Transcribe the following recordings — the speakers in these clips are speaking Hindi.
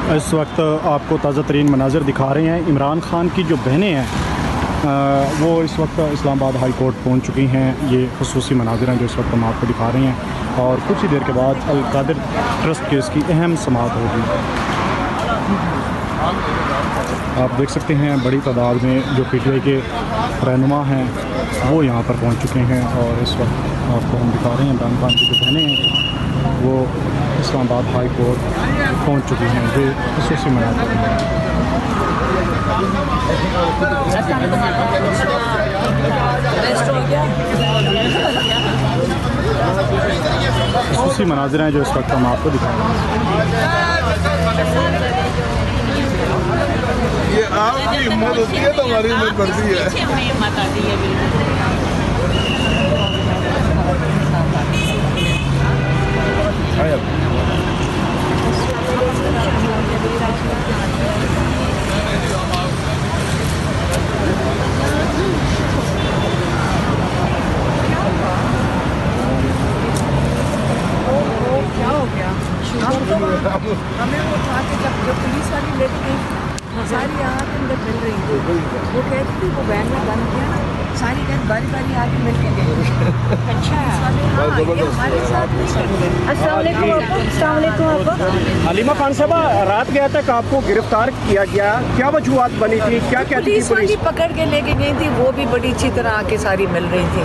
इस वक्त आपको ताज़ा तरीन मनाज़र दिखा रहे हैं। इमरान खान की जो बहनें हैं वो इस वक्त इस्लामाबाद हाई कोर्ट पहुँच चुकी हैं। ये खुसूसी मनाज़र हैं जो इस वक्त हम आपको दिखा रहे हैं और कुछ ही देर के बाद अल कादिर ट्रस्ट केस की अहम समाअत होगी। आप देख सकते हैं बड़ी तादाद में जो PTI के रहनुमा हैं वो यहाँ पर पहुँच चुके हैं और इस वक्त आपको हम दिखा रहे हैं इमरान खान की जो बहनें हैं वो इस्लामाबाद हाई कोर्ट पहुँच चुकी हैं। जो खुसूसी मनाज़र हैं। खुसूसी मनाज़र हैं जो इस वक्त हम आपको दिखा रहे हैं। ये आपकी हिम्मत होती है तो हमारी हिम्मत बढ़ती है। क्या हो गया? हमें वो उठा के जब पुलिस वाली लेके गई सारी यहाँ के अंदर मिल रही थी। वो कहती थी वो वैन में बंद किया ना, सारी वैन बारी बारी आके मिल के गई। अच्छा ये हमारे साथ नहीं करते। अस्सलाम वालेकुम। हलीमा खान साहबा, रात गया तक आपको गिरफ्तार किया गया, क्या वजूहत बनी थी, क्या कहती थी पुलिस वाली पुलिस? पकड़ के लेके गई थी, वो भी बड़ी अच्छी तरह आके सारी मिल रही थी।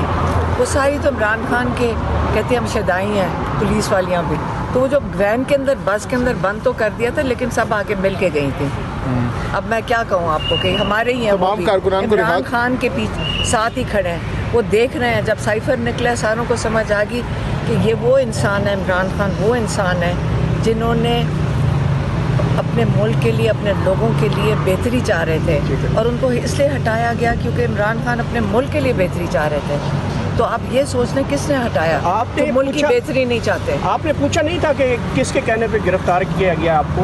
वो सारी तो इमरान खान के कहते हम शदाई हैं, पुलिस वालियाँ भी। तो वो जो वैन के अंदर बस के अंदर बंद तो कर दिया था लेकिन सब आके मिल के गई थी। अब मैं क्या कहूँ आपको कि हमारे ही हैं वो भी। इमरान खान के पीछे साथ ही खड़े हैं, वो देख रहे हैं। जब साइफर निकला सारों को समझ आ गई कि ये वो इंसान है, इमरान खान वो इंसान है जिन्होंने अपने मुल्क के लिए, अपने लोगों के लिए बेहतरी चाह रहे थे और उनको इसलिए हटाया गया क्योंकि इमरान खान अपने मुल्क के लिए बेहतरी चाह रहे थे। तो आप ये सोच लें किसने हटाया? आपने तो मुल्क की बेहतरी नहीं चाहते। आपने पूछा नहीं था कि किसके कहने पे गिरफ्तार किया गया आपको?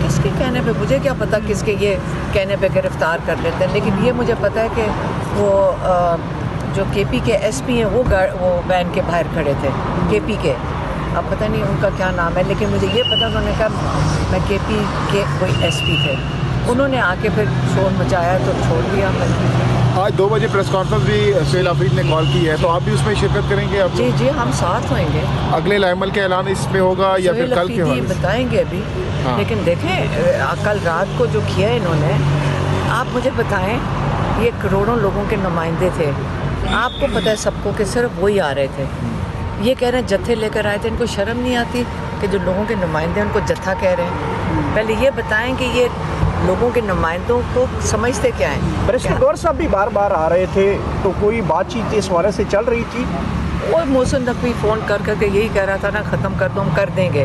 किसके कहने पे? मुझे क्या पता किसके ये कहने पे गिरफ्तार कर लेते हैं, लेकिन ये मुझे पता है कि वो जो KP के SP हैं वो वैन के बाहर खड़े थे। KP के, अब पता नहीं उनका क्या नाम है, लेकिन मुझे ये पता उन्होंने कहा मैं KP के कोई SP थे। उन्होंने आके फिर शोर मचाया तो छोड़ दिया। आज 2 बजे प्रेस कॉन्फ्रेंस भी सुहेल हफीज ने कॉल की है, तो आप भी उसमें शिरकत करेंगे? आप जी जी हम साथ होंगे। अगले लाइमल का ऐलान इसमें होगा या फिर कल के जी बताएंगे अभी। हाँ। लेकिन देखें कल रात को जो किया इन्होंने, आप मुझे बताएं, ये करोड़ों लोगों के नुमाइंदे थे। आपको पता है सबको कि सिर्फ वही आ रहे थे। ये कह रहे हैं जत्थे लेकर आए थे। इनको शर्म नहीं आती कि जो लोगों के नुमाइंदे उनको जत्था कह रहे हैं? पहले ये बताएं कि ये लोगों के नुमाइंदों को समझते क्या हैं? बैरिस्टर गौहर साहब भी बार बार आ रहे थे, तो कोई बातचीत इस बारे से चल रही थी? और मोहसिन नकवी फ़ोन कर करके यही कह रहा था ना, ख़त्म कर दो, हम कर देंगे।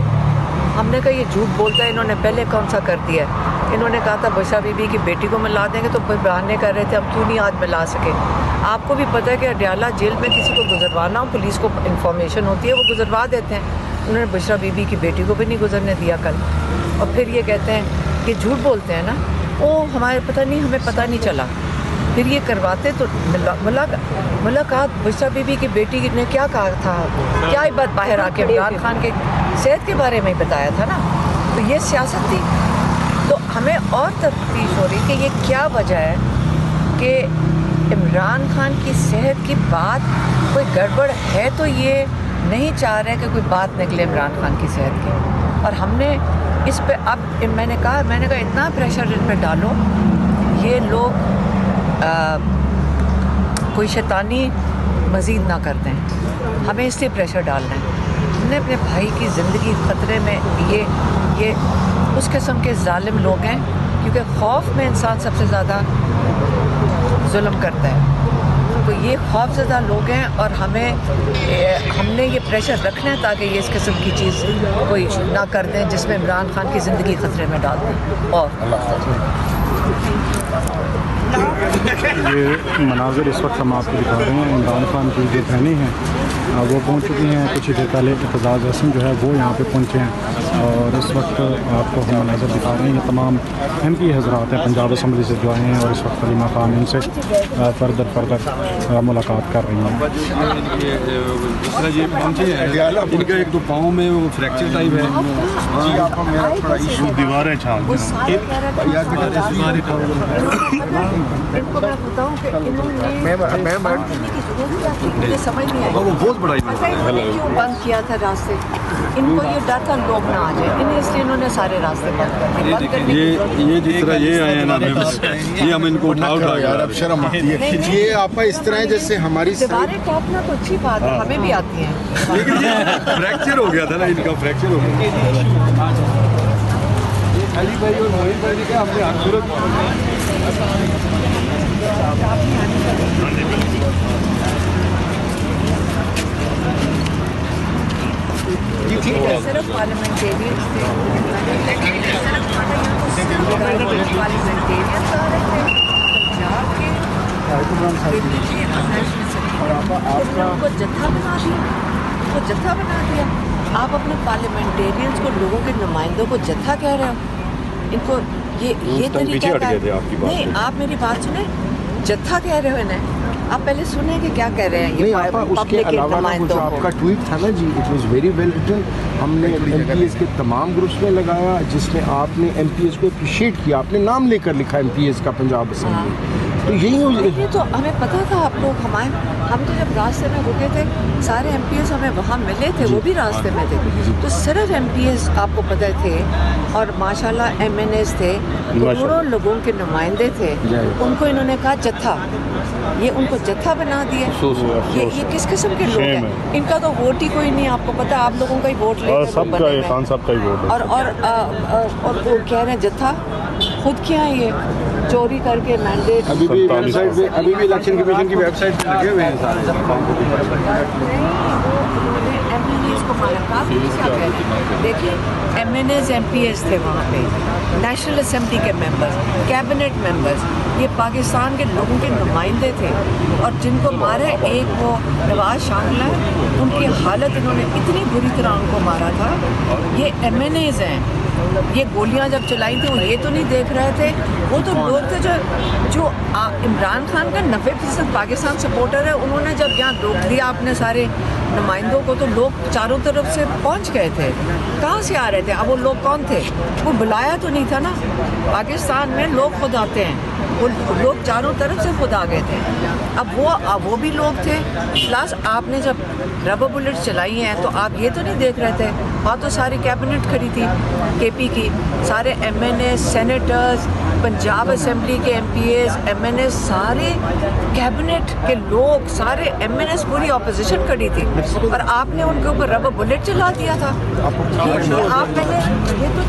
हमने कहा ये झूठ बोलता है। इन्होंने पहले कौन सा कर दिया है? इन्होंने कहा था बुशरा बीबी की बेटी को मिला देंगे, तो फिर बहाने कर रहे थे हम क्यों नहीं आज मिला सके। आपको भी पता है कि अडयाला जेल में किसी को गुजरवाना हो, पुलिस को इंफॉर्मेशन होती है, वो गुजरवा देते हैं। उन्होंने बुशरा बीबी की बेटी को भी नहीं गुजरने दिया कल। और फिर ये कहते हैं कि झूठ बोलते हैं ना, ओ हमारे पता नहीं, हमें पता नहीं चला। फिर ये करवाते तो मुलाकात बुशरा बीबी की बेटी ने क्या कहा था, क्या ही बात बाहर आके इमरान खान के सेहत के बारे में ही बताया था ना। तो ये सियासत थी। तो हमें और तफ्तीश हो रही कि ये क्या वजह है कि इमरान खान की सेहत की बात कोई गड़बड़ है, तो ये नहीं चाह रहे कि कोई बात निकले इमरान खान की सेहत की। और हमने इस पे अब मैंने कहा इतना प्रेशर इन पे डालो, ये लोग कोई शैतानी मज़ीद ना कर दें। हमें इसलिए प्रेशर डालना है। हमने अपने भाई की ज़िंदगी ख़तरे में, ये उस किस्म के जालिम लोग हैं, क्योंकि खौफ में इंसान सबसे ज़्यादा जुल्म करता है। तो ये खौफज़दा लोग हैं और हमने ये प्रेशर रखना है ताकि ये इस किस्म की चीज़ कोई ना कर दें जिसमें इमरान खान की ज़िंदगी ख़तरे में डाल दें। और ये मनाज़र इस वक्त हम आपको दिखा रहे हैं। इमरान खान की जो बहनें हैं वो पहुंच चुकी हैं। कुछ ही देर पहले एतजाज़ हसन जो है वो यहाँ पे पहुंचे हैं और इस वक्त आपको हम नज़र दिखा रहे हैं। ये तमाम MP हज़रात हैं पंजाब असम्बली से जो आए हैं और इस वक्त कलीमा खान इनसे फर्दर मुलाकात कर रही हैं। जिस तरह ये पहुँचे हैं इनका एक तो पाँव में वो फ्रैक्चर टाइप है जी। आप मेरा थोड़ा इशू दीवारें छाप इनको मैं बताऊं कि इन्होंने मुझे समझ नहीं आई वो बहुत बड़ा पता है इन्होंने क्यों बंद किया था रास्ते। इनको ये डर था लोग ना आ जाए, इन्हें इसलिए इन्होंने सारे रास्ते बंद कर दिए। बंद करने की जरूरत नहीं। ये जिस तरह ये आए हैं ना ये हम इनको उठा यार अब शर्म आती है। ये आपा इस तरह है जैसे हमारी दीवारें काटना तो अच्छी बात है, हमें भी आती हैं। लेकिन ये फ्रैक्चर हो गया था ना, इनका फ्रैक्चर हो गया। अली भाई और मोहित भाई का हमने खूबसूरत सिर्फ पार्लियामेंटेरियंस थे, पार्लियामेंटेरियंस आ रहे थे पंजाब के, दिल्ली के, उनको जत्था बना दिया, उनको जत्था बना दिया। आप अपने पार्लियामेंटेरियंस को, लोगों के नुमाइंदों को जत्था कह रहे हो। इनको ये तरीका क्या है? नहीं, आप मेरी बात सुने, जत्था कह रहे हो इन्हें। आप पहले सुने कि क्या कह रहे हैं ये नहीं आपा उसके अलावा ना वो जो आपका ट्वीट था ना जी, it was very well written. हमने MPs के तमाम ग्रुप्स में लगाया जिसमें आपने MPs को अप्रिशिएट किया, आपने नाम लेकर लिखा MPs का पंजाब असेंबली। तो यही ये तो हमें पता था। आप लोग हम तो जब रास्ते में रुके थे सारे MPs हमें वहाँ मिले थे, वो भी रास्ते में थे। तो सिर्फ MPs आपको पता थे और माशाल्लाह MNAs थे, करोड़ों लोगों के नुमाइंदे थे। उनको इन्होंने कहा जत्था, ये उनको जत्था बना दिया। ये किस किस्म के लोग हैं? इनका तो वोट ही कोई नहीं, आपको पता है। आप लोगों का ही वोट लेकर खान साहब का ही वोट है। और वो कह रहे हैं जत्था, खुद क्या है ये चोरी करके मैंडेट। अभी भी वेबसाइट पे, अभी भी इलेक्शन कमीशन की वेबसाइट पे लगे हुए हैं सारे। MNAs को मुलाकात नहीं क्या कह रहे? देखिए MNAs MPs थे वहाँ पे, नेशनल असेंबली के मेंबर्स, कैबिनेट मेंबर्स, ये पाकिस्तान के लोगों के नुमाइंदे थे। और जिनको मारे, एक वो नवाज शांगला है, उनकी हालत इन्होंने इतनी बुरी तरह उनको मारा था। ये MNAs हैं, ये गोलियां जब चलाई थी वो ये तो नहीं देख रहे थे। वो तो लोग थे जो इमरान खान का 90% पाकिस्तान सपोर्टर है। उन्होंने जब यहाँ रोक दिया अपने सारे नुमाइंदों को, तो लोग चारों तरफ से पहुँच गए थे। कहाँ से आ रहे थे? अब वो लोग कौन थे? वो बुलाया तो नहीं था ना। पाकिस्तान में लोग खुद आते हैं, वो लोग चारों तरफ से खुद आ गए थे। अब वो भी लोग थे। प्लस आपने जब रबर बुलेट्स चलाई हैं तो आप ये तो नहीं देख रहे थे। वहाँ तो सारी कैबिनेट खड़ी थी KP की, सारे MNA, सेनेटर्स, पंजाब असेंबली के MPs, MNA, सारे कैबिनेट के लोग, सारे MNAs, पूरी ऑपोजिशन खड़ी थी। और आपने उनके ऊपर रबर बुलेट चला दिया था। आप पहले ये तो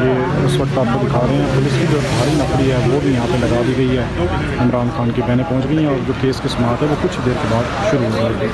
ये इस वक्त आपको दिखा रहे हैं पुलिस की जो भारी नफरी है वो भी यहाँ पे लगा दी गई है। इमरान खान की बहनें पहुँच गई हैं और जो केस की समाअत है वो कुछ देर के बाद शुरू हो जाएगी।